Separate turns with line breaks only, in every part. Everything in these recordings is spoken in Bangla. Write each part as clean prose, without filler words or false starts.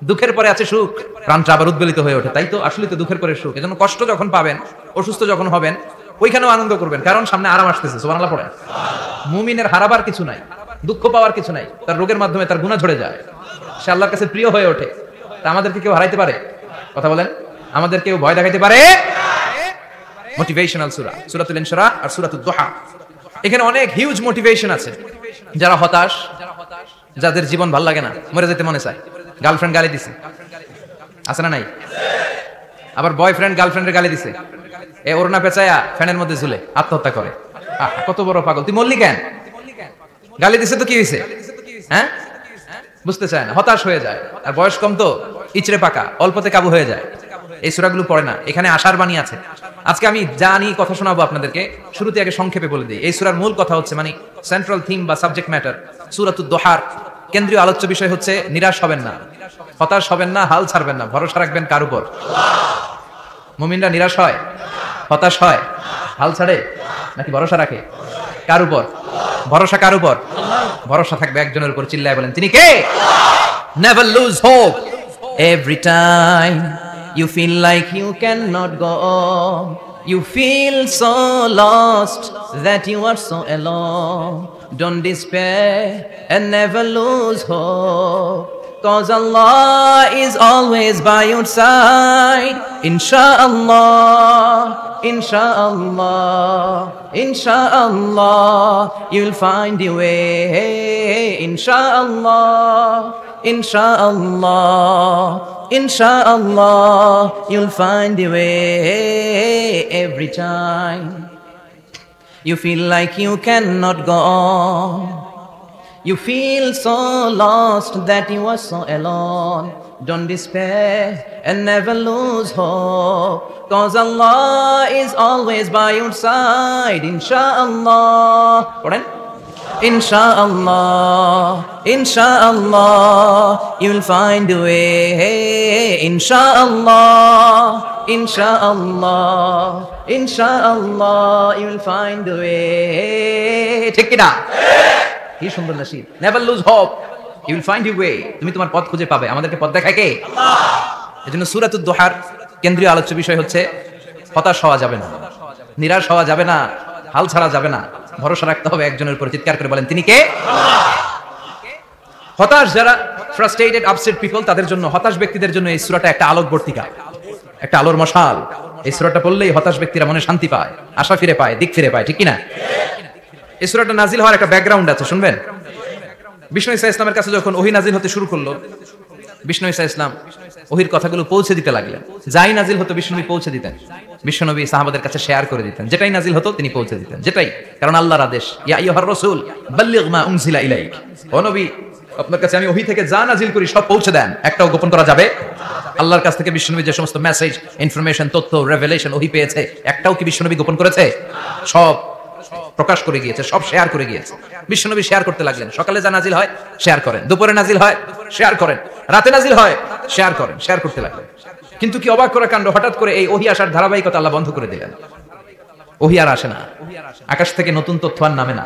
দুঃখের পরে আছে সুখ, প্রাণটা আবার উদ্বেলিত হয়ে ওঠে। তাই তো, আসলে তো দুঃখের পরে সুখ। এজন্য কষ্ট যখন পাবেন, অসুস্থ যখন হবেন, ওইখানেও আনন্দ করবেন, কারণ সামনে আরাম আসতেছে। সুবহানাল্লাহ পড়েন। মুমিনের হারাবার কিছু নাই, দুঃখ পাওয়ার কিছু নাই। তার রোগের মাধ্যমে তার গুনাহ ঝরে যায়, সে আল্লাহর কাছে প্রিয় হয়ে ওঠে। তা আমাদেরকে কেউ হারাইতে পারে? কথা বলেন। আমাদের কেউ ভয় দেখাইতে পারে? মোটিভেশনাল সূরা, সূরাতুল ইনশিরাহ আর সূরাতুদ দুহা। এখানে অনেক হিউজ মোটিভেশন আছে। যারা হতাশ, যাদের জীবন ভাল লাগে না, মরে যেতে মনে চায়, গার্লফ্রেন্ড গালি দিছে, আছে না নাই? আবার বয়ফ্রেন্ড গার্লফ্রেন্ডের গালি দিছে, এ ওড়না পেঁচায়া ফ্যানের মধ্যে ঝুলে আত্মহত্যা করে। কত বড় পাগল তুই, মরলি কেন? গালি দিছে তো কি হয়েছে? হ্যাঁ, বুঝতে চায় না, হতাশ হয়ে যায়। আর বয়স কম তো, ইচড়ে পাকা, অল্পতে কাবু হয়ে যায়। এই সূরাগুলো পড়ে না। এখানে আশার বাণী আছে। আজকে আমি জানি কথা শোনাবো আপনাদেরকে, শুরুতে আগে সংক্ষেপে বলে দিই। এই সূরার মূল কথা হচ্ছে, মানে সেন্ট্রাল থিম বা সাবজেক্ট ম্যাটার, সূরাতুদ দুহার কেন্দ্রীয় আলোচ্য বিষয় হচ্ছে নিরাশ হবেন না, হতাশ হবেন না, হাল ছাড়বেন না, ভরসা রাখবেন কার উপর? মুমিনরা নিরাশ হয়, হতাশ হয়, হাল ছাড়ে নাকি ভরসা রাখে? কার উপর ভরসা? কার উপর ভরসা থাকবে? একজনের উপর। চিল্লায় বলেন, তিনি কে? Never lose hope. Every time you feel like you cannot go on, you feel so lost that you are so alone. Don't despair and never lose hope, 'cause Allah is always by your side. Insha'Allah, Insha'Allah, Insha'Allah, you'll find your way. Insha'Allah, Insha'Allah, Insha'Allah, you'll find your way. Every time you feel like you cannot go on, you feel so lost that you are so alone. Don't despair and never lose hope, 'cause Allah is always by your side. Insha'Allah. Pardon? Insha'Allah, Insha'Allah, you'll find a way. Insha'Allah, Insha'Allah, Insha'Allah, you'll find a way. ঠিক কি না? কি সুন্দর nasheed. Never lose hope, you will find your way. তুমি তোমার পথ খুঁজে পাবে। আমাদেরকে পথ দেখায় কে? আল্লাহ। এজন্য সূরাতুদ দুহার কেন্দ্রীয় আলোচ্য বিষয় হচ্ছে হতাশ হওয়া যাবে না, নিরাশ হওয়া যাবে না, হাল ছাড়া যাবে না, ভরসা রাখতে হবে একজনের উপর। চিৎকার করে বলেন, তিনি কে? হতাশ যারা, ফ্রাস্ট্রেটেড, আপসেট পিপল, তাদের জন্য, হতাশ ব্যক্তিদের জন্য এই সূরাটা একটা আলোকবর্তিকা, একটা আলোর মশাল। এই সূরাটা পড়লেই হতাশ ব্যক্তিরা মনে শান্তি পায়, আশা ফিরে পায়, দিক ফিরে পায়। ঠিক কি না? এই সূরাটা নাজিল হওয়ার একটা ব্যাকগ্রাউন্ড আছে, শুনবেন। বিষ্ণু ঈসা ইসলামের কাছে যখন ওহী নাজিল হতে শুরু করলো, বিষ্ণু ঈসা ইসলাম ওহীর কথাগুলো পৌঁছে দিতে লাগলেন। যাই নাজিল হতো বিষ্ণুনবী পৌঁছে দিতেন, বিশ্বনবী সাহাবাদের কাছে শেয়ার করে দিতেন। যেটাই নাজিল হতো তিনি পৌঁছে দিতেন, যেটাই, কারণ আল্লাহর আদেশ, ইয়া আইয়ুহার রাসূল বাল্লিগ মা উনজিলা ইলাইক। ও নবী, আপনার কাছে আমি ওহী থেকে যা নাজিল করি সব পৌঁছে দেন, একটাও গোপন করা যাবে? আল্লাহর কাছ থেকে বিশ্বনবী যে সমস্ত মেসেজ, ইনফরমেশন, তথ্য, রেভেলেশন ওহী পেয়েছে, একটাও কি বিশ্বনবী গোপন করেছে? সব প্রকাশ করে গিয়েছে, সব শেয়ার করে গিয়েছে। বিশ্বনবী শেয়ার করতে লাগলেন। সকালে যা নাজিল হয় শেয়ার করেন, দুপুরে নাজিল হয় শেয়ার করেন, রাতে নাজিল হয় শেয়ার করেন, শেয়ার করতে লাগলেন। কিন্তু কি অবাক করা কাণ্ড, হঠাৎ করে এই ওহী আসার ধারাবাহিকতা আল্লাহ বন্ধ করে দিলেন। ওহী আর আসে না, আকাশ থেকে নতুন তথ্য আর নামে না।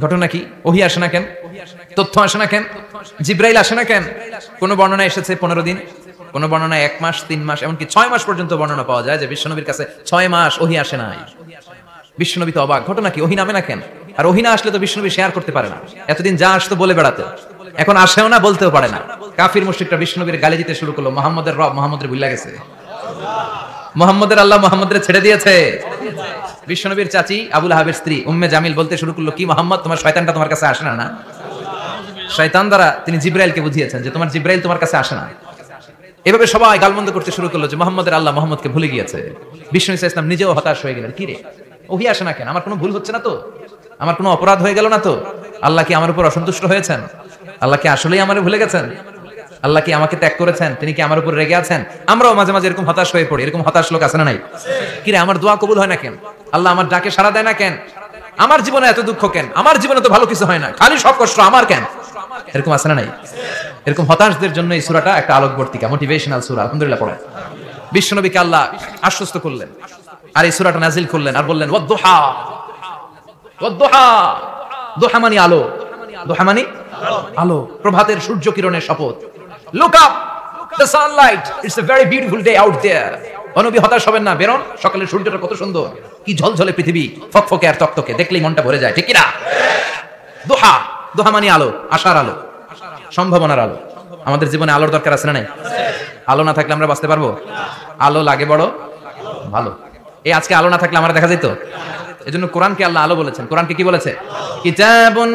ঘটনা কি? ওহী আসে না কেন? তথ্য আসে না কেন? জিব্রাইল আসে না কেন? কোন বর্ণনা এসেছে 15 দিন, কোন বর্ণনায় 1 মাস, 3 মাস, এমনকি 6 মাস পর্যন্ত বর্ণনা পাওয়া যায় যে বিশ্বনবীর কাছে 6 মাস ওহী আসে নাই। বিশ্বনবী তো অবাক, ঘটনা কি? ওহী নামে না কেন? আর ওহী না আসলে তো বিশ্বনবী শেয়ার করতে পারে না। এতদিন যা আসতো বলে বেড়াতো, এখন আসেও না, বলতেও পারে না। কাফির মুশরিকরা বিশ্বনবীর গালি দিতে শুরু করলো, মুহাম্মদের রব মুহাম্মদের ভুলে গেছে, মুহাম্মদের আল্লাহ মুহাম্মদের ছেড়ে দিয়েছে। বিশ্বনবীর চাচি আবু লাহাবের স্ত্রী উম্মে জামিল বলতে শুরু করলো, কি মুহাম্মদ, তোমার শয়তানটা তোমার কাছে আসে না? না, শয়তান দ্বারা তিনি জিব্রাইলকে বুঝিয়েছেন যে তোমার জিব্রাইল তোমার কাছে আসে না। এভাবে সবাই গালমন্দ করতে শুরু করলো যে মুহাম্মদের আল্লাহ মুহাম্মদকে ভুলে গিয়েছে। বিষ্ণু ঈসা ইসলাম নিজেও হতাশ হয়ে গেলেন, কি রে ওহী আসে না কেন? আমার কোনো ভুল হচ্ছে না তো? আমার কোনো অপরাধ হয়ে গেল না তো? আল্লাহ কি আমার উপর অসন্তুষ্ট হয়েছেন? আল্লাহ কি আসলেই আমারে ভুলে গেছেন? আল্লাহ কি আমাকে ত্যাগ করেছেন? তিনি কি আমার উপর রেগে আছেন? আমরাও মাঝে মাঝে এরকম হতাশ হয়ে পড়ি। এরকম হতাশ লোক আছে না নাই? কি রে, আমার দোয়া কবুল হয় না কেন? আল্লাহ আমার ডাকে সাড়া দেয় না কেন? আমার জীবনে এত দুঃখ কেন? আমার জীবনে তো ভালো কিছু হয় না, খালি সব কষ্ট আমার কেন? এরকম আছে না নাই? এরকম হতাশদের জন্য এই সূরাটা একটা আলোকবর্তিকা, মোটিভেশনাল সূরা। আলহামদুলিল্লাহ পড়েন। বিশ্বনবীকে আল্লাহ আশ্বস্ত করলেন আর এই সূরাটা নাজিল করলেন আর বললেন, ওয়াদ-দুহা, ওয়াদ-দুহা, দুহা মানে আলো, দুহা মানে আলো, প্রভাতের সূর্য কিরণের শপথ। Look up, the sunlight. It's a very beautiful day out there. ও নবী হতাশ হবেন না, বেরোন, সকালের সূর্যটা কত সুন্দর, কি ঝলঝলে পৃথিবী, ফকফকে আর তকতকে, দেখলেই মনটা ভরে যায়, ঠিক কি না? দোহা, দোহা মানে আলো, আশার আলো, সম্ভাবনার আলো। আমাদের জীবনে আলোর দরকার আছে না নাই? আলো না থাকলে আমরা বাঁচতে পারবো? আলো লাগে বড় ভালো। এই আজকে আলো না থাকলে আমরা দেখা যেত? এজন্য কোরআনকে আল্লাহ আলো বলেছেন। কোরআনকে কি বলেছে? কিতাবুন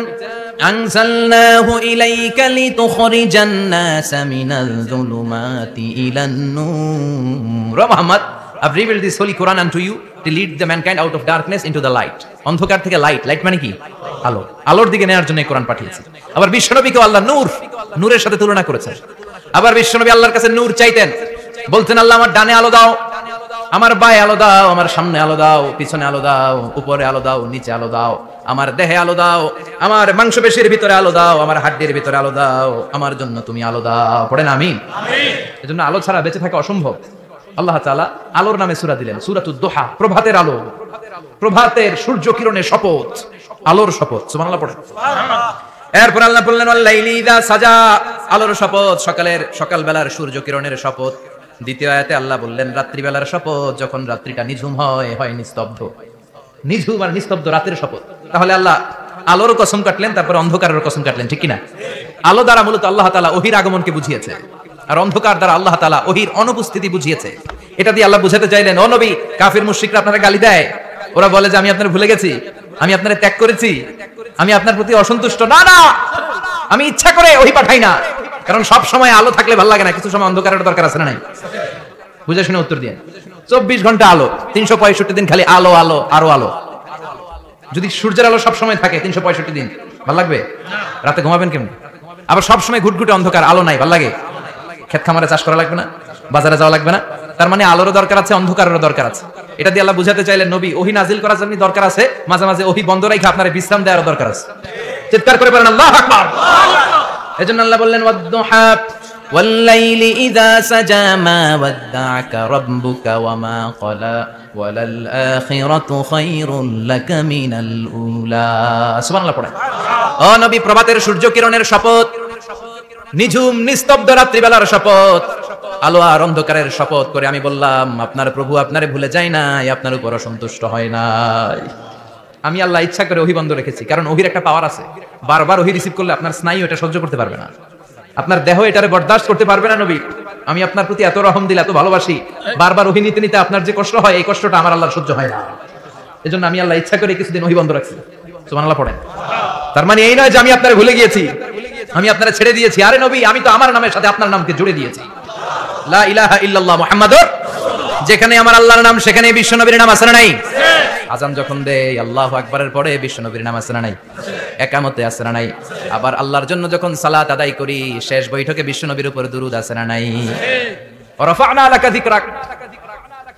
আনজালনাহু ইলাইকা লিতুখরিজান নাসা মিনাল যুলুমাতি ইলান নূর। Muhammad, I've revealed this holy Quran unto you to lead the mankind out of darkness into the light. অন্ধকার থেকে লাইট, লাইট মানে কি? আলো, আলোর দিকে নেওয়ার জন্য এই কোরআন পাঠিয়েছি। আবার বিশ্বনবীকে আল্লাহ নূর, নূরের সাথে তুলনা করেছেন। আবার বিশ্বনবী আল্লাহর কাছে নূর চাইতেন, বলতেন আল্লাহ আমার ডানে আলো দাও, আমার বায়ে আলো দাও, আমার সামনে আলো দাও, পিছনে আলো দাও, উপরে আলো দাও, নিচে আলো দাও, আমার দেহে আলো দাও, আমার মাংসপেশির ভিতরে আলো দাও, আমার হাড্ডির ভিতরে আলো দাও, আমার জন্য তুমি আলো দাও। পড়েন আমিন। এজন্য আলো ছাড়া বেঁচে থাকা অসম্ভব। আল্লাহ তাআলা আলোর নামে সূরা দিলেন, সূরাতুদ দুহা, প্রভাতের আলো, প্রভাতের সূর্য কিরণের শপথ, আলোর শপথ। সুবহানাল্লাহ পড়েন। এরপর আল্লাহ বললেন ওয়াল লাইলি ইযা সাজা, আলোর শপথ, সকালবেলার সূর্য কিরণের শপথ। দ্বিতীয় আয়াতে আল্লাহ বললেন রাত্রিবেলার শপথ, যখন রাত্রিটা নিঝুম হয়, হয় নিস্তব্ধ, নিঝুম আর নিস্তব্ধ রাতের শপথ। তাহলে আল্লাহ আলোর কসম কাটলেন, তারপর অন্ধকারের কসম কাটলেন, ঠিক কিনা? আলো দ্বারা মূলত আল্লাহ তাআলা ওহীর আগমনকে বুঝিয়েছে, আর অন্ধকার দ্বারা আল্লাহ তাআলা ওহীর অনুপস্থিতি বুঝিয়েছে। এটা দিয়ে আল্লাহ বুঝাতে চাইলেন, ও নবী, কাফির মুশরিকরা আপনারা গালি দেয়, ওরা বলে যে আমি আপনার ভুলে গেছি, আমি আপনারে ত্যাগ করেছি, আমি আপনার প্রতি অসন্তুষ্ট। না না, আমি ইচ্ছা করে ওহী পাঠাই না, কারণ সব সময় আলো থাকলে ভালো লাগে না, কিছু সময় অন্ধকারের দরকার আছে না নাই? বুঝে শুনে উত্তর দিয়ে। 24 ঘন্টা আলো, 365 দিন খালি আলো আলো আরো আলো। যদি সূর্যের আলো সব সময় থাকে 365 দিন, ভালো লাগবে? রাতে ঘুমাবেন কেমন? আবার সব সময় ঘুটঘুটে অন্ধকার, আলো নাই, ভালো লাগে? ক্ষেত খামারে চাষ করা লাগবে না, বাজারে যাওয়া লাগবে না। তার মানে আলোরও দরকার আছে, অন্ধকারেরও দরকার আছে। এটা দিয়ে আল্লাহ বুঝাতে চাইলেন, নবী ওহী নাজিল করার জন্য দরকার আছে, মাঝে মাঝে ওহী বন্ধ রাখা আপনার বিশ্রাম দেওয়ার দরকার আছে। চিৎকার করে বলেন আল্লাহু আকবার। এজন্য আল্লাহ বললেন ওয়াদ-দুহা ওয়াল লাইলি ইযা সাজা মা ওয়াদ্দা'আকা রাব্বুকা ওয়া মা ক্বালা ওয়ালাল আখিরাতু খায়রুল লাকা মিনাল উলা। সুবহানাল্লাহ পড়েন। ও নবী, প্রভাতের সূর্য কিরণের শপথ, নিঝুম নিস্তব্ধ রাত্রিবেলার শপথ, আলো আর অন্ধকারের শপথ করে আমি বললাম আপনার প্রভু আপনারে ভুলে যায় নাই, আপনার উপর অসন্তুষ্ট হয় নাই। আমি আল্লাহ ইচ্ছা করে ওহী বন্ধ রেখেছি, কারণ ওহীর একটা পাওয়ার আছে। বারবার ওহী রিসিভ করলে আপনার স্নায়ু এটা সহ্য করতে পারবে না, আপনার দেহ এটারে বরদাস্ত করতে পারবে না। নবী, আমি আপনার প্রতি এত রহম দিলে, এত ভালোবাসি, বারবার ওহী নিতে নিতে আপনার যে কষ্ট হয়, এই কষ্টটা আমার আল্লাহর সহ্য হয় না। এজন্য আমি আল্লাহ ইচ্ছা করে কিছুদিন ওহী বন্ধ রাখছি। সুবহানাল্লাহ পড়েন। তার মানে এই নয় যে আমি আপনারে ভুলে গিয়েছি, আমি আপনারে ছেড়ে দিয়েছি। আরে নবী, আমি তো আমার নামের সাথে আপনার নামকে জুড়ে দিয়েছি। লা ইলাহা ইল্লাল্লাহ মুহাম্মাদুর, যেখানে আমার আল্লাহর নাম সেখানে বিশ্বনবীর নাম আছে না নাই? আযান যখন দেই আল্লাহু আকবারের পরে বিশ্বনবীর নাম আছে না নাই? একামতে আছে না নাই? আবার আল্লাহর জন্য যখন সালাত আদায় করি, শেষ বৈঠকে বিশ্বনবীর উপর দুরূদ আছে না নাই? ওয়া রাফা'না লাকা যিকরাক,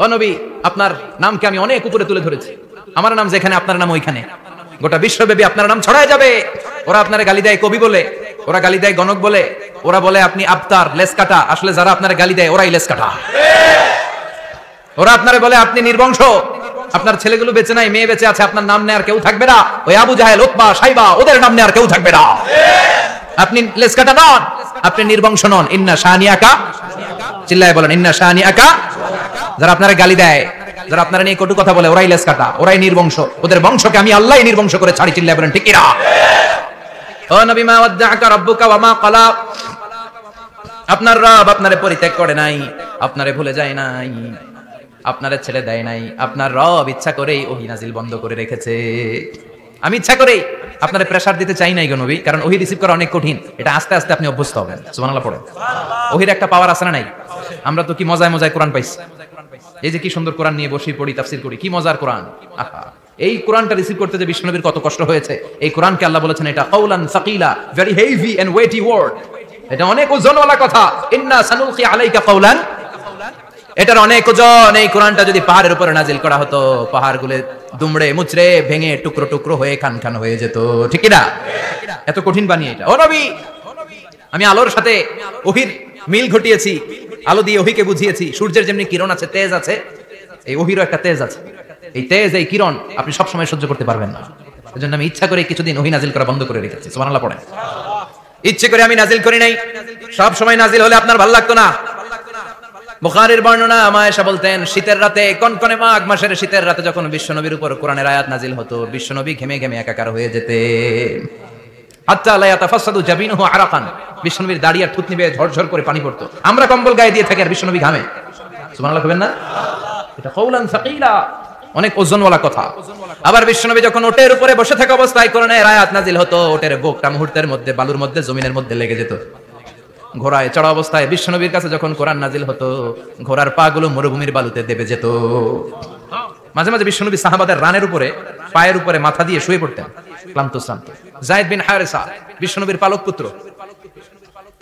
ও নবী, আপনার নামকে আমি অনেক উপরে তুলে ধরেছি। আমার নাম যেখানে, আপনার নাম ওইখানে। গোটা বিশ্বব্যাপী আপনার নাম ছড়ায় যাবে। ওরা আপনারে গালি দেয় কবি বলে, ওরা গালি দেয় গণক বলে, ওরা বলে আপনি আবতার, লেস কাটা। আসলে যারা আপনারে গালি দেয় ওরাই লেস কাটা। ওরা আপনারে বলে আপনি নির্বংশ, আপনার ছেলেগুলো বেঁচে নাই, মেয়ে বেঁচে আছে, আপনার নাম নেয়ার কেউ থাকবে না। ওই আবু জাহেল, উতবা, সাইবা, ওদের নাম নেয়ার কেউ থাকবে না। আপনি লেস কাটা নন, আপনি নির্বংশ নন। ইন্না শানিয়াকা, চিল্লায় বলেন ইন্না শানিয়াকা। যারা আপনারে গালি দেয়, যারা আপনারা নিয়ে কটু কথা বলে, ওরাই লেস কাটা, ওরাই নির্বংশ। ওদের বংশকে আমি আল্লাহই নির্বংশ করে ছাড়ি। চিল্লায় বলেন ঠিক কিনা? ও নবী, মা ওয়াদ্দা'আকা রাব্বুকা ওয়া মা ক্বালা, আপনার রব আপনারে পরিত্যাগ করে নাই, আপনারে ভুলে যায় নাই, আপনারে ছেড়ে দেয় নাই। আপনার রব ইচ্ছা করেই ওহী নাজিল বন্ধ করে রেখেছে। আমি ইচ্ছা করেই আপনারে প্রেসার দিতে চাই নাই গো নবী, কারণ ওহী রিসিভ করা অনেক কঠিন। এটা আস্তে আস্তে আপনি অভ্যস্ত হবেন। সুবহানাল্লাহ পড়েন। ওহীর একটা পাওয়ার আছে না নাই? আমরা তো কি মজায় মজায় কোরআন পাইছি। এই যে কি সুন্দর কোরআন নিয়ে বসি, পড়ি, তাফসীর করি, কি মজার কোরআন। আহা, এই কোরআনটা রিসিভ করতে যে বিশ্বনবীর কত কষ্ট হয়েছে। এই কোরআনকে আল্লাহ বলেছেন এটা কাওলান সাকিলা, very heavy and weighty word. এটা অনেক ওজনওয়ালা কথা। ইন্না সানুলকি আলাইকা কাওলান, এটার অনেক ওজন। এই কোরআনটা যদি পাহাড়ের উপরে নাজিল করা হতো, পাহাড়গুলো দুমড়ে মুচড়ে ভেঙে টুকরো টুকরো হয়ে খান খান হয়ে যেত, ঠিক না? এত কঠিন বানিয়ে এটা। ও নবী, আমি আলোর সাথে ওহীর মিল ঘটিয়েছি, আলো দিয়ে ওহীকে বুঝিয়েছি। সূর্যের যেমনি কিরণ আছে, তেজ আছে, এই ওহীরও একটা তেজ আছে। এই তেজ, এই কিরণ আপনি সব সময় সহ্য করতে পারবেন না। এজন্য আমি ইচ্ছা করে কিছুদিন ওহী নাজিল করা বন্ধ করে রেখেছি। সুবহানাল্লাহ পড়েন। ইচ্ছে করে আমি নাজিল করি নাই, সব সময় নাজিল হলে আপনার ভালো লাগতো না। বুখারীর বর্ণনা, আয়েশা বলতেন শীতের রাতে, কনকনে মাঘ মাসের শীতের রাতে যখন বিশ্বনবীর উপর কোরআনের আয়াত নাজিল হতো, বিশ্বনবী ঘেমে ঘেমে একাকার হয়ে যেতেন। হাত্তা লা ইয়াতাফাসসাদু জাবিনুহু আরাকান, বিশ্বনবীর দাড়ি আর থুতনি বেয়ে ঝরঝর করে পানি পড়তো। আমরা কম্বল গায়ে দিয়ে থাকি আর বিশ্বনবী ঘামে। সুবহানাল্লাহ কইবেন না? এটা কওলান সাকিলা, অনেক ওজনওয়ালা কথা। আবার বিশ্বনবী যখন ওটের উপরে বসে থাকা অবস্থায় কোরআনের আয়াত নাজিল হতো, ওটের বুকটা মুহূর্তের মধ্যে বালুর মধ্যে, জমিনের মধ্যে লেগে যেত। ঘোড়ায় চড়া অবস্থায় বিশ্বনবীর কাছে যখন কোরআন নাজিল হতো, ঘোড়ার পা গুলো মরুভূমির বালুতে দেবে যেত। মাঝে মাঝে বিশ্বনবী সাহাবাদের রানের উপরে, পায়ের উপরে মাথা দিয়ে শুয়ে পড়তেন ক্লান্ত শ্রান্ত। যায়েদ বিন হারেসা বিশ্বনবীর পালক পুত্র,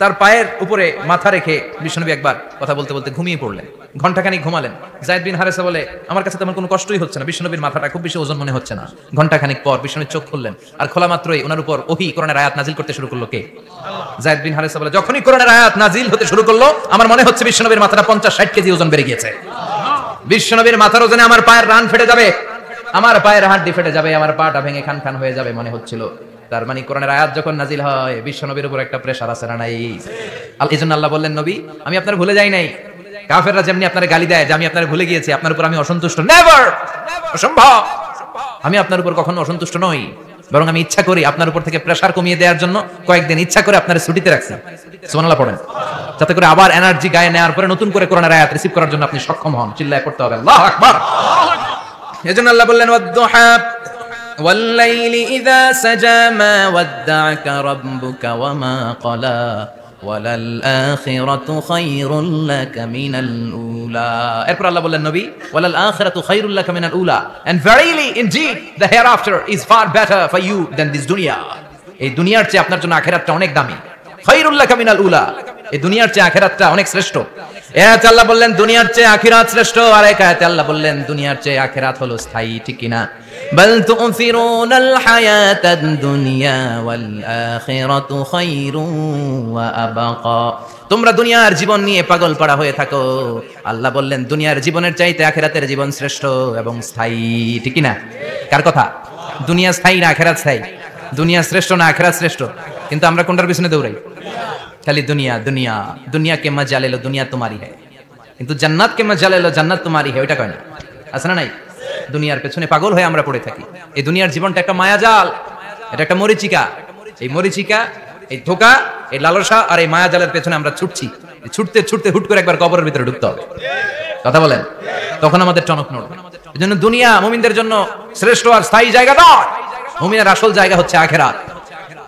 তার পায়ের উপরে মাথা রেখে বিশ্বনবী একবার কথা বলতে বলতে ঘুমিয়ে পড়লেন। ঘন্টাখানিক ঘুমালেন। যায়েদ বিন হারেসা বলে, আমার কাছে তেমন কোনো কষ্টই হচ্ছে না, বিশ্বনবীর মাথাটা খুব বেশি ওজন মনে হচ্ছে না। ঘন্টাখানিক পর বিশ্বনবীর চোখ খুললেন, আর খোলা মাত্রই ওনার উপর ওহী কোরআনের আয়াত নাজিল করতে শুরু করলো। কে? যায়েদ বিন হারেসা বলে, যখনই কোরআনের আয়াত নাজিল হতে শুরু করলো, আমার মনে হচ্ছে বিশ্বনবীর মাথাটা 50-60 কেজি ওজন বেড়ে গিয়েছে। বিশ্বনবীর মাথার ওজনে আমার পায়ের রান ফেটে যাবে, আমার পায়ের হাড়ি ফেটে যাবে, আমার পাটা ভেঙে খান খান হয়ে যাবে মনে হচ্ছিল। তার মানে কোরআনের আয়াত যখন নাজিল হয়, বিশ্বনবীর উপর একটা প্রেসার আছে না নাই? এজন্য আল্লাহ বললেন, নবী আমি আপনার ভুলে যাই নাই। কাফেররা যেমনি আপনার গালি দেয় যে আমি আপনার ভুলে গিয়েছি, আপনার উপর আমি অসন্তুষ্ট, নেভার, অসম্ভব। আমি আপনার উপর কখনো অসন্তুষ্ট নই, বরং আমি ইচ্ছা করি আপনার উপর থেকে প্রেসার কমিয়ে দেওয়ার জন্য কয়েকদিন ইচ্ছা করে আপনার ছুটিতে রাখছি। সুবহানাল্লাহ পড়েন, যাতে করে আবার এনার্জি গায়ে নেওয়ার পরে নতুন করে কোরআনের আয়াত রিসিভ করার জন্য আপনি সক্ষম হন। চিল্লায় পড়তে হবে আল্লাহু আকবার। এজন্য আল্লাহ বললেন, ওয়াদ-দুহা ওয়াল-লাইলি ইযা সাজা মা ওয়াদ্দা'আকা রাব্বুকা ওয়া মা ক্বালা ওয়ালাল আখিরাতু খায়রুল লাকা মিনাল উলা। এরপর আল্লাহ বললেন, নবী ওয়ালাল আখিরাতু খায়রুল লাকা মিনাল উলা, and verily indeed the hereafter is far better for you than this dunya. এই দুনিয়ার চেয়ে আপনার জন্য আখিরাতটা অনেক দামি। খায়রুল লাকা মিনাল উলা, এই দুনিয়ার চেয়ে আখিরাতটা অনেক শ্রেষ্ঠ। এতে আল্লাহ বললেন দুনিয়ার চেয়ে আখিরাত শ্রেষ্ঠ, আর এতে আল্লাহ বললেন দুনিয়ার চেয়ে আখিরাত হলো স্থায়ী। ঠিক কি না? বাল তু'থিরুনাল হায়াতাদ দুনিয়া ওয়াল আখিরাতু খায়রুন ওয়া আবকা। তোমরা দুনিয়ার জীবন নিয়ে পাগল পাড়া হয়ে থাকো, আল্লাহ বললেন দুনিয়ার জীবনের চাইতে আখিরাতের জীবন শ্রেষ্ঠ এবং স্থায়ী। ঠিক কি না? কার কথা? দুনিয়া স্থায়ী না আখিরাত স্থায়ী? দুনিয়া শ্রেষ্ঠ না আখিরাত শ্রেষ্ঠ? কিন্তু আমরা কোনটার পিছনে দৌড়াই? খালি দুনিয়া দুনিয়া। দুনিয়া কে মজা লে লো, দুনিয়া তোমারি হ্যায়। কিন্তু জান্নাত কে মজা লে লো, জান্নাত তোমারি হ্যায়, ওইটা কয় না। আছে না নাই? দুনিয়ার পেছনে পাগল হয়ে আমরা পড়ে থাকি। এই দুনিয়ার জীবনটা একটা মায়াজাল, এটা একটা মরিচিকা। এই মরিচিকা, এই ধোঁকা, এই লালসা আর এই মায়াজালের পেছনে আমরা ছুটছি। ছুটতে ছুটতে হুট করে একবার কবরের ভিতরে ঢুকতে হবে। কথা বলেন, তখন আমাদের টনক নড়বে। এজন্য দুনিয়া মুমিনদের জন্য শ্রেষ্ঠ আর স্থায়ী জায়গা নয়। মুমিনের আসল জায়গা হচ্ছে আখিরাত।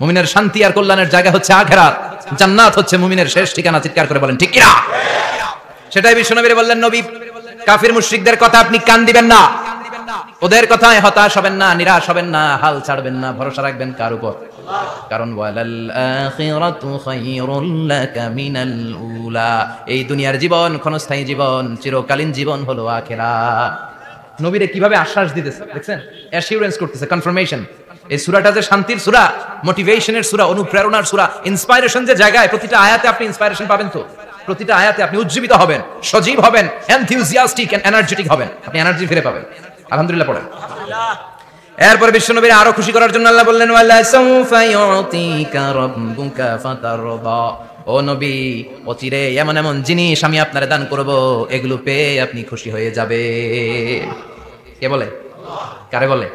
মুমিনের শান্তি আর কল্যাণের জায়গা হচ্ছে আখিরাত। জান্নাত হচ্ছে মুমিনের শেষ ঠিকানা। চিৎকার করে বলেন ঠিক কি না? সেটাই বিশ্বনবী বললেন, নবী কাফির মুশরিকদের কথা আপনি কান দিবেন না, ওদের কথায় হতাশ হবেন না, নিরাশ হবেন না, হাল ছাড়বেন না, ভরসা রাখবেন কার উপর? কারণ ওয়ালাল আখিরাতু খায়রুল লাকা মিনাল উলা, এই দুনিয়ার জীবন ক্ষণস্থায়ী জীবন, চিরকালীন জীবন হলো আখিরাত। নবীরে কিভাবে আশ্বাস দিতেছে দেখছেন, অ্যাসিউরেন্স করতেছে, কনফার্মেশন। এই সূরাটা যে শান্তির সূরা, মোটিভেশনের সূরা, অনুপ্রেরণার সূরা, ইন্সপাইরেশন যে জায়গায়, প্রতিটা আয়াতে আপনি ইন্সপাইরেশন পাবেন। তো প্রতিটা আয়াতে আপনি উজ্জীবিত হবেন, সজীব হবেন, এনথিউজিয়াস্টিক এন্ড এনার্জেটিক হবেন, আপনি এনার্জি ফিরে পাবেন। আলহামদুলিল্লাহ পড়েন। এরপর বিশ্বনবীর আরো খুশি করার জন্য আল্লাহ বললেন, ওয়ালা সাউফা ইউতিকা রাব্বুকা ফাতারদা। ও নবী, অচিরে এমন এমন জিনিস আমি আপনারে দান করব, এগুলো পেয়ে আপনি খুশি হয়ে যাবে। কে বলে? কারে বলে?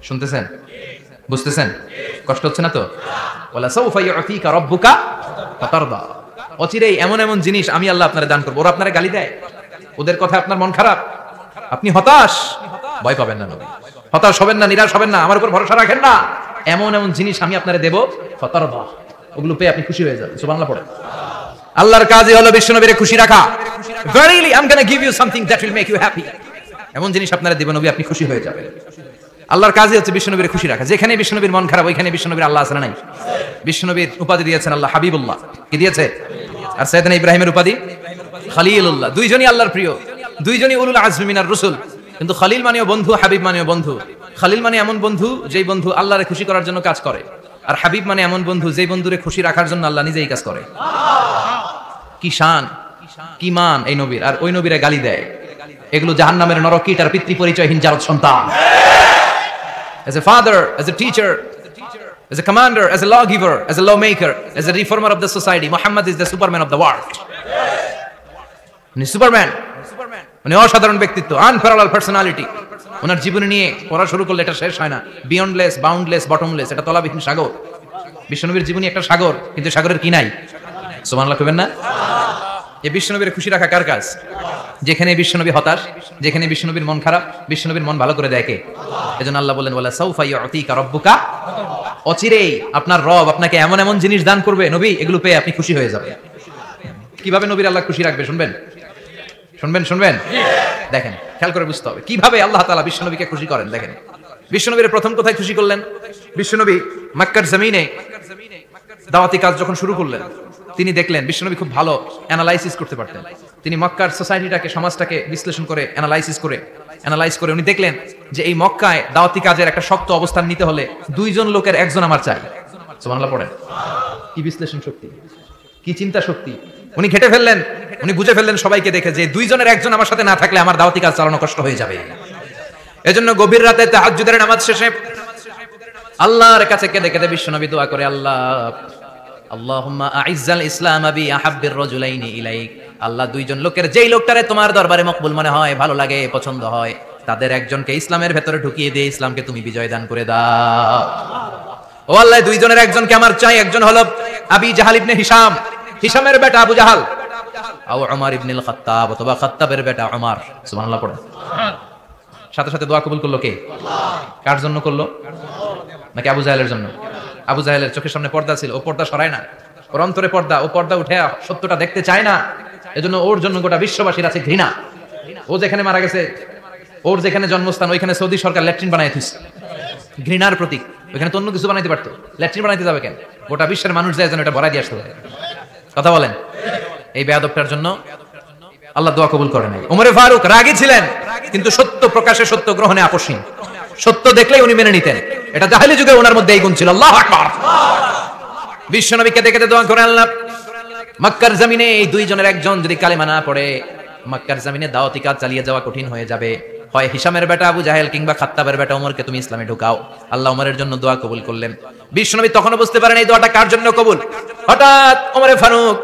শুনতেছেন? বুঝতেছেন? কষ্ট হচ্ছে না তো? ওয়ালা সাউফা ইউতিকা রাব্বুকা ফাতারদা। অচিরেই এমন এমন জিনিস আমি আল্লাহ আপনারে দান করব। ওরা আপনারে গালি দেয়, ওদের কথা আপনার মন খারাপ, আপনি হতাশ, ভয় পাবেন না নবী, হতাশ হবেন না, নিরাশ হবেন না, আমার উপর ভরসা রাখেন না। এমন এমন জিনিস আমি আপনারে দেব, ফাতারদা, ওগুলো পেয়ে আপনি খুশি হয়ে যাবেন। সুবহানাল্লাহ পড়েন। আল্লাহর কাজই হলো বিশ্বনবীরে খুশি রাখা। Verily I'm going to give you something that will make you happy. এমন জিনিস আপনারা দেব নবী, আপনি খুশি হয়ে যাবেন। আল্লাহর কাজই হচ্ছে বিশ্বনবীরে খুশি রাখা। যেখানে বিশ্বনবীর মন খারাপ, ওইখানে বিশ্বনবীর আল্লাহ আছে না নাই? বিশ্বনবীর উপাধি দিয়েছেন আল্লাহ হাবিবুল্লাহ, কি দিয়েছে? আর সাইয়েদনা ইব্রাহিমের উপাধি খলিলুল্লাহ। দুইজনই আল্লাহর প্রিয়, দুইজনই উলুল আজমি মিনার রাসূল। কিন্তু খলিল মানেও বন্ধু, হাবিব মানেও বন্ধু। খলিল মানে এমন বন্ধু যেই বন্ধু আল্লাহরে খুশি করার জন্য কাজ করে, আর হাবিব মানে এমন বন্ধু যেই বন্ধুরে খুশি রাখার জন্য আল্লাহ নিজেই কাজ করে। কি শান, কি মান এই নবীর! আর ওই নবীরে গালি দেয়, এগুলো জাহান্নামের নরকীট আর পিতৃ পরিচয়হীন জারদ সন্তান। As a father, as a teacher, As a commander, as a lawgiver, as a lawmaker, as a reformer of the society, Muhammad is the Superman of the world. উনি সুপারম্যান, উনি অসাধারণ ব্যক্তিত্ব, আনপ্যারালাল পার্সোনালিটি। ওনার জীবনী নিয়ে পড়া শুরু করলে এটা শেষ হয় না। বিয়ন্ডলেস, বাউন্ডলেস, বটমলেস, এটা তলাবিহীন সাগর। বিশ্বনবীর জীবনী একটা সাগর, কিন্তু সাগরের কি নাই? সুবহানাল্লাহ কইবেন না? এই বিশ্বনবীর খুশি রাখা কার কাজ? যেখানে বিশ্বনবী হতাশ, যেখানে বিশ্বনবীর মন খারাপ, বিশ্বনবীর মন ভালো করে দেয় কে? এজন্য আল্লাহ বলেন, ওয়ালা সাউফা ইউতিকা রাব্বুকা, অচিরেই আপনার রব আপনাকে এমন এমন জিনিস দান করবে নবী, এগুলো পেয়ে আপনি খুশি হয়ে যাবেন। কিভাবে নবীর আল্লাহ খুশি রাখবে শুনবেন? শুনবেন? দেখেন, খেয়াল করে বুঝতে হবে কিভাবে আল্লাহ তাআলা বিশ্বনবীকে খুশি করেন। দেখেন, বিশ্বনবীর প্রথম কোথায় খুশি করলেন? বিশ্বনবী মক্কার জমিনে দাওয়াতি কাজ যখন শুরু করলেন, তিনি দেখলেন বিশ্বনবী খুব ভালো অ্যানালাইসিস করতে পারতেন। তিনি মক্কার সোসাইটিটাকে, সমাজটাকে বিশ্লেষণ করে অ্যানালাইজ করে উনি দেখলেন যে এই মক্কায় দাওয়াতি কাজের একটা শক্ত অবস্থান নিতে হলে দুইজন লোকের একজন আমার চাই। সুবহানাল্লাহ পড়েন। কি বিশ্লেষণ শক্তি, কি চিন্তা শক্তি! উনি ঘেটে ফেললেন, উনি বুঝে ফেললেন সবাইকে দেখে যে দুইজনের একজন আমার সাথে না থাকলে আমার দাওয়াতি কাজ চালানো কষ্ট হয়ে যাবে। এজন্য গভীর রাতে তাহাজ্জুদের নামাজ শেষে আল্লাহর কাছে কেঁদে কেঁদে বিশ্বনবী দোয়া করে, আল্লাহুম্মা আইজ্জাল ইসলাম বি আহাব্বির রাজুলাইনি ইলাইক। আল্লাহ, দুইজন লোকের, যেই লোকটারে তোমার দরবারে মকবুল মনে হয়, ভালো লাগে, পছন্দ হয়, তাদের একজনকে ইসলামের ভেতরে ঢুকিয়ে দিয়ে ইসলামকে তুমি বিজয় দান করে দাও। ও আল্লাহ, দুইজনের একজনকে আমার চাই। একজন হলো আবি জাহাল ইবনে হিশাম, হিশামের বেটা আবু জাহাল, আও উমর ইবনুল খাত্তাব, অথবা খাত্তাবের বেটা উমর। সুবহানাল্লাহ পড়ে। সাথে সাথে দোয়া কবুল করলো কে? কার জন্য করলো? নাকি আবু জাহেলের জন্য? আবু জাহেলের চোখের সামনে পর্দা ছিল, ও পর্দা সরায় না। ওর অন্তরে পর্দা, ও পর্দা উঠে সত্যটা দেখতে চায় না। এজন্য ওর জন্য গোটা বিশ্ববাসীর আছে ঘৃণা। ও যেখানে মারা গেছে, ওর যেখানে জন্মস্থান, ওইখানে সৌদি সরকার ল্যাট্রিন বানাই দিচ্ছে, ঘৃণার প্রতীক। ওইখানে তো অন্য কিছু বানাইতে পারতো, ল্যাট্রিন বানাইতে যাবে কেন? গোটা বিশ্বের মানুষ যায় যেন এটা ভরাই দিয়ে আসতে পারে। কথা বলেন। এই বেয়াদবটার জন্য আল্লাহ দোয়া কবুল করে নাই। ওমরে ফারুক রাগী ছিলেন, কিন্তু সত্য প্রকাশে, সত্য গ্রহণে আপোষহীন। সত্য দেখলেই উনি মেনে নিতেন। এটা জাহেলি যুগে ওনার মধ্যে এই গুণ ছিল। আল্লাহু আকবার। বিশ্বনবীকে দেখে দোয়া করে, আল্লাহ, মক্কার জমিনে এই দুইজনের একজন যদি কালেমা না পড়ে, মক্কার জমিনে দাওয়াতি কাজ চালিয়ে যাওয়া কঠিন হয়ে যাবে। হয় হিশামের বেটা আবু জাহেল কিংবা খাত্তাবের বেটা ওমরকে তুমি ইসলামে ঢুকাও। আল্লাহ ওমরের জন্য দোয়া কবুল করলেন। বিশ্বনবী তখনও বুঝতে পারেন এই দোয়াটা কার জন্য কবুল। হঠাৎ ওমরে ফারুক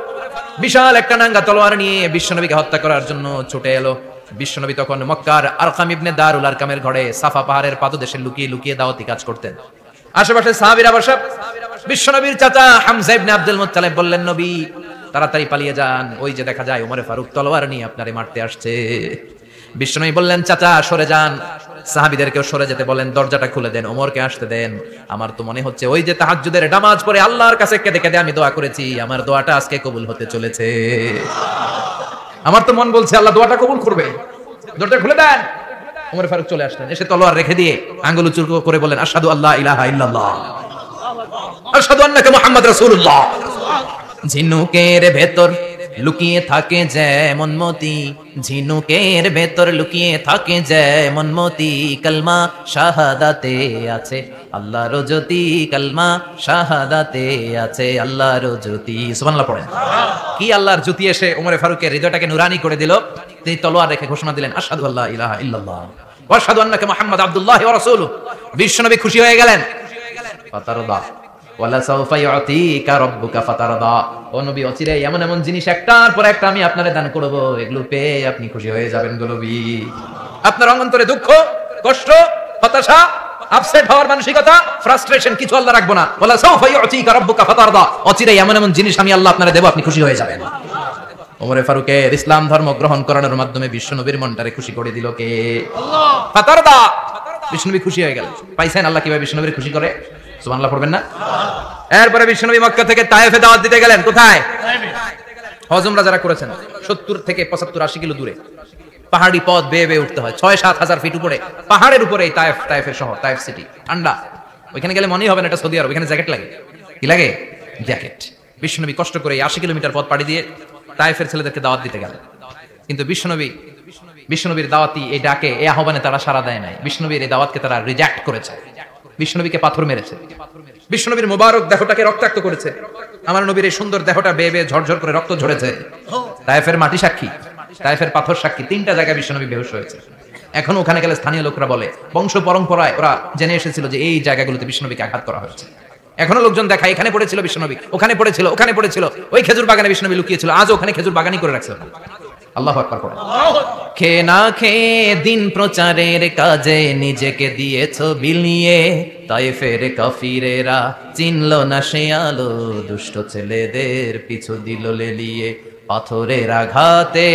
বিশাল একটা নাঙ্গা তলোয়ার নিয়ে বিশ্বনবীকে হত্যা করার জন্য ছুটে এলো। বিশ্বনবী তখন মক্কার আরকাম ইবনে দারুল আরকামের ঘরে সাফা পাহাড়ের পাদদেশে লুকিয়ে লুকিয়ে দাওয়াতি কাজ করতেন। আশেপাশে সাহাবীরা বসা। বিশ্বনবীর চাচা হামজা ইবনে আব্দুল মুত্তালিব বললেন, নবী তাড়াতাড়ি পালিয়ে যান, ওই যে দেখা যায় ওমরে ফারুক তলোয়ার নিয়ে আপনারে মারতে আসছে। বিশ্বনবী বললেন, চাচা সরে যান। সাহাবীদেরকেও সরে যেতে বলেন, দরজাটা খুলে দেন, ওমরকে আসতে দেন। আমার তো মনে হচ্ছে ওই যে তাহাজ্জুদের নামাজ পড়ে আল্লাহর কাছে কেঁদে কেঁদে আমি দোয়া করেছি, আমার দোয়াটা আজকে কবুল হতে চলেছে। আমার তো মন বলছে আল্লাহ দোয়াটা কবুল করবে। দরজা খুলে দেন। ওমর ফারুক চলে আসলেন, এসে তলোয়ার রেখে দিয়ে আঙ্গুল উঁচু করে বলেন, আশহাদু আল্লা ইলাহা ইল্লাল্লাহ, আশহাদু আন্নাকা মুহাম্মদ রাসূলুল্লাহ। ঝিনুকের ভেতর লুকিয়ে থাকে যেমন মতি, ঝিনুকের ভেতর লুকিয়ে থাকে যেমন মতি, কলমা শাহাদাতে আছে আল্লাহর জ্যোতি, কলমা শাহাদাতে আছে আল্লাহর জ্যোতি। সুবহানাল্লাহ পড়েন। কি আল্লাহর জ্যোতি এসে ওমরে ফারুকের হৃদয়টাকে নুরানি করে দিল। তিনি তলোয়ার রেখে ঘোষণা দিলেন, আশহাদু আল্লা ইলাহা ইল্লাল্লাহ ওয়া আশহাদু আন্নাকা মুহাম্মদ আব্দুল্লাহ ওয়া রাসূলুহু। বিশ্বনবী খুশি হয়ে গেলেন। ফাতারদা ওয়ালা সাউফা ইউতিকা রাব্বুকা ফাতারদা। ও নবী, অচিরেই এমন এমন জিনিস একটার পর একটা আমি আপনারে দান করব, এগুলো পেয়ে আপনি খুশি হয়ে যাবেন গো নবী। আপনার অন্তরে দুঃখ, কষ্ট, হতাশা, আপসেট হওয়ার মানসিকতা, ফ্রাস্ট্রেশন কিছু আল্লাহ রাখবো না। ওয়ালা সাউফা ইউতিকা রাব্বুকা ফাতারদা। অচিরেই এমন এমন জিনিস আমি আল্লাহ আপনারে দেব, আপনি খুশি হয়ে যাবেন। ওমরে ফারুকের ইসলাম ধর্ম গ্রহণ করানোর মাধ্যমে বিশ্বনবীর মনটারে খুশি করে দিল কে? আল্লাহ। ফাতারদা। বিশ্বনবী খুশি হয়ে গেল। পাইছেন আল্লাহ কিভাবে বিশ্বনবীর খুশি করে? সুবহানাল্লাহ পড়বেন না? এরপরে বিশ্বনবী মক্কা থেকে তায়েফে দাওয়াত দিতে গেলেন। কোথায়? হজ উমরা যারা করেছেন 70 থেকে 75-80 কিলো দূরে পাহাড়ি পথ বেয়ে বেয়ে উঠতে হয়, 6-7 হাজার ফিট উপরে, পাহাড়ের উপরে এই তায়েফের শহর, তায়েফ সিটি। ঠান্ডা। ওইখানে গেলে মনেই হবে না এটা সৌদি আরব। ওইখানে জ্যাকেট লাগে। কি লাগে? জ্যাকেট। বিশ্বনবী কষ্ট করে 80 কিলোমিটার পথ পাড়ি দিয়ে তায়েফের ছেলেদেরকে দাওয়াত দিতে গেলেন। কিন্তু বিশ্বনবীর দাওয়াতি এই ডাকে, এই আহ্বানে তারা সাড়া দেয় নাই। বিশ্বনবীর এই দাওয়াতকে তারা রিজেক্ট করেছে। বিশ্বনবীকে পাথর মেরেছে। বিশ্বনবীর মোবারক দেহটাকে রক্তাক্ত করেছে। আমার নবীর এই সুন্দর দেহটা বেয়ে বেয়ে ঝরঝর করে রক্ত ঝরেছে। তায়েফের মাটি সাক্ষী, তায়েফের পাথর সাক্ষী। 3টা জায়গায় বিশ্বনবী বেহুশ হয়েছে। এখন ওখানে গেলে স্থানীয় লোকরা বলে, বংশ পরম্পরায় ওরা জেনে এসেছিল যে এই জায়গাগুলোতে বিশ্বনবীকে আঘাত করা হয়েছে। এখনো লোকজন দেখায় এখানে পড়েছিল বিশ্বনবী, ওখানে পড়েছিল, ওখানে পড়েছিল, ওই খেজুর বাগানে বিশ্বনবী লুকিয়েছিল, আজও ওখানে খেজুর বাগানই করে রাখছে। আল্লাহু আকবার পড়েন। খেয়ে না খেয়ে দিন প্রচারের কাজে নিজেকে দিয়েছ বিলিয়ে, তায়েফের কাফিরেরা চিনল না সে আলো, দুষ্ট ছেলেদের পিছু দিল লেলিয়ে। পাথরের আঘাতে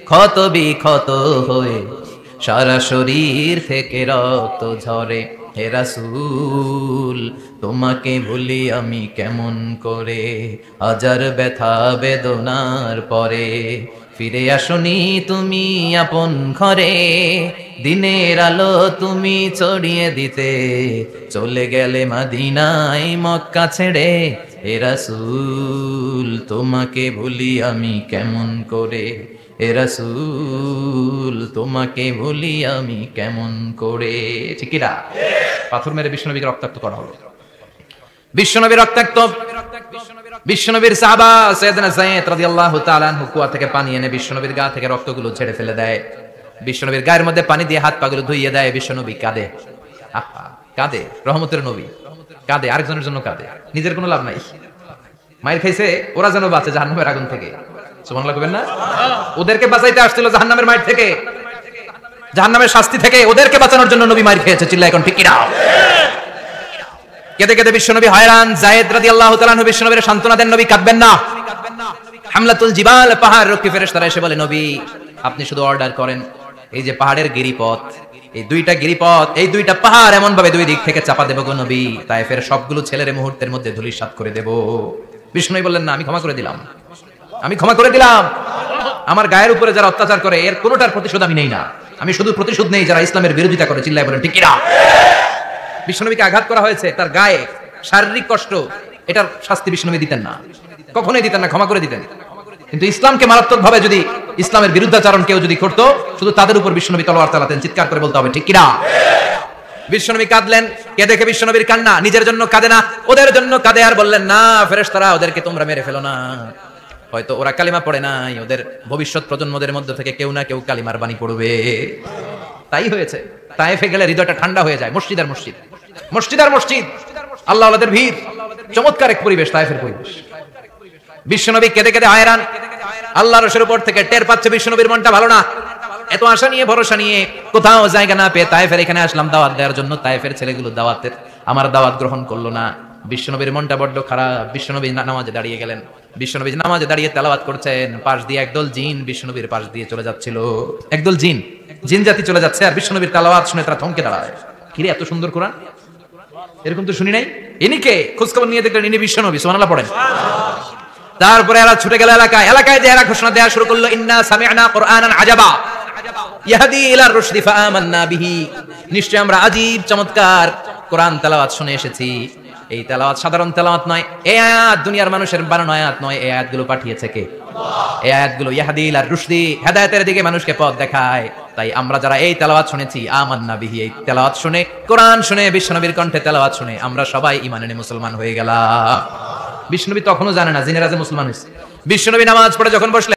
ক্ষত বিক্ষত হয়ে সারা শরীর থেকে রক্ত ঝরে। হে রাসূল তোমাকে ভুলি আমি কেমন করে, হাজার ব্যথা বেদনার পরে। ফিরে আসনি তুমি আপন ঘরে, দিনের আলো তুমি ছড়িয়ে দিতে, চলে গেলে মদিনায় মক্কা ছেড়ে। হে রাসূল তোমাকে ভুলি আমি কেমন করে, হে রাসূল তোমাকে ভুলি আমি কেমন করে। ঠিক কি না? পাথর মেরে বিশ্বনবীকে রক্তাক্ত করা হলো। বিশ্বনবী রক্তাক্ত, বিশ্বনবীর সাহাবা সাইয়েদনা যায়েদ রাদিয়াল্লাহু তাআলা আনহু কুয়া থেকে পানি এনে বিশ্বনবীর গা থেকে রক্তগুলো ঝেড়ে ফেলে দেয়। বিশ্বনবীর গায়ের মধ্যে পানি দিয়ে হাত পাগুলো ধুইয়ে দেয়। বিশ্বনবী কাঁদে, আহা কাঁদে, রহমতের নবী কাঁদে, আরেকজনের জন্য কাঁদে, নিজের কোনো লাভ নাই। মায়ের খাইছে ওরা যেন বাঁচে জাহান্নামের আগুন থেকে। সুবহানাল্লাহ কইবেন না? ওদেরকে বাঁচাইতে আসছিল জাহান্নামের মাইর থেকে, জাহান্নামের শাস্তি থেকে, ওদেরকে বাঁচানোর জন্য নবী মাইর খেয়েছে। চিল্লা এখন ঠিক কি না? কেঁদে কেঁদে বিশ্বনবী হয়রান। যায়েদ রাদিয়াল্লাহু তাআলা আনহু বিশ্বনবীর সান্ত্বনা দেন, নবী কাঁদবেন না। হামলাতুল জিবাল, পাহাড় রক্ষী ফেরেশতারা এসে বলে, নবী আপনি শুধু অর্ডার করেন, এই যে পাহাড়ের গিরিপথ, এই দুইটা গিরিপথ, এই দুইটা পাহাড় এমন ভাবে দুই দিক থেকে চাপা দেব গো নবী, তায়েফের সবগুলো ছেলের মুহূর্তের মধ্যে ধূলিসাৎ করে দেব। বিষ্ণু বললেন, না আমি ক্ষমা করে দিলাম, আমি ক্ষমা করে দিলাম। আমার গায়ের উপরে যারা অত্যাচার করে এর কোনোটার প্রতিশোধ আমি নেই না, আমি শুধু প্রতিশোধ নেই যারা ইসলামের বিরোধিতা করে। চিল্লায় বলেন ঠিক কি না? বিষ্ণুনবীকে আঘাত করা হয়েছে, তার গায়ে শারীরিক কষ্ট, এটার শাস্তি বিষ্ণুনবী দিতেন না, কখনোই দিতেন না, ক্ষমা করে দিতেন। কিন্তু ইসলামকে মারাত্মক ভাবে যদি ইসলামের বিরুদ্ধাচরণ কেউ যদি করতো, শুধু তাদের উপর বিষ্ণুনবী তলোয়ার চালাতেন। চিৎকার করে বলতে হবে ঠিক কি না? বিশ্বনবী কাঁদলেন। কে দেখে বিশ্বনবীর কান্না? নিজের জন্য কাঁদে না, ওদের জন্য কাঁদে। আর বললেন, না ফেরেশতারা ওদেরকে তোমরা মেরে ফেলো না, হয়তো ওরা কালিমা পড়ে নাই, ওদের ভবিষ্যৎ প্রজন্মদের মধ্যে থেকে কেউ না কেউ কালিমার বাণী পড়বে। তাই হয়েছে। তায়েফে গেলে হৃদয়টা ঠান্ডা হয়ে যায়। মসজিদ আর মসজিদ, মসজিদ আর মসজিদ, আল্লাহ ওয়ালাদের ভিড়, চমৎকার এক পরিবেশ তায়েফের পরিবেশ। বিশ্বনবী কেঁদে কেঁদে হয়রান। আল্লাহর রসুলের উপর থেকে টের পাচ্ছে বিশ্বনবীর মনটা ভালো না। এত আশা নিয়ে ভরসা নিয়ে কোথাও জায়গা না পেয়ে তায়েফের এখানে আসলাম দাওয়াত দেওয়ার জন্য। তায়েফের ছেলেগুলো দাওয়াতের আমার দাওয়াত গ্রহণ করলো না। বিশ্বনবীর মনটা বড্ড খারাপ। বিশ্বনবী নামাজে দাঁড়িয়ে গেলেন। বিশ্বনবী নামাজে দাঁড়িয়ে তেলাওয়াত করছেন। পাশ দিয়ে একদল জিন বিশ্বনবীর পাশ দিয়ে চলে যাচ্ছিল। একদল জিন, জিন জাতি চলে যাচ্ছে, আর বিশ্বনবীর তেলাওয়াত শুনে তারা থমকে দাঁড়ায়। কিরে এত সুন্দর কোরআন, এরকম তো শুনি নাই। ইনি কে? খোঁজখবর নিয়ে দেখলেন ইনি বিশ্বনবী। সুবহানাল্লাহ পড়েন। তারপরে এরা ছুটে গেল এলাকায়। এলাকায় যে এরা ঘোষণা দেওয়া শুরু করলো, ইন্না সামি'না কুরআনান আজাবা ইয়াহদি ইলা রুশদি ফাআমান্না বিহি। নিশ্চয় আমরা আজীব চমৎকার কোরআন তেলাওয়াত শুনে এসেছি। এই তেলাওয়াত সাধারণ তেলাওয়াত নয়, এই আয়াত দুনিয়ার মানুষের বানানো আয়াত নয়। এই আয়াতগুলো পাঠিয়েছে কে? এই আয়াতগুলো ইয়াহদি ইলা রুশদি, হেদায়েতের দিকে মানুষকে পথ দেখায়। তাই আমরা যারা এই তেলাওয়াত শুনেছি, আমান্না বিহি, এই তেলাওয়াত শুনে, কোরআন শুনে, বিশ্বনবীর কণ্ঠে তেলাওয়াত শুনে আমরা সবাই ঈমান এনে মুসলমান হয়ে গেলাম। বিশ্বনবী তখনও জানে না জিনেরা যে মুসলমান হয়েছে। বিশ্বনবী নামাজ পড়ে যখন বসলেন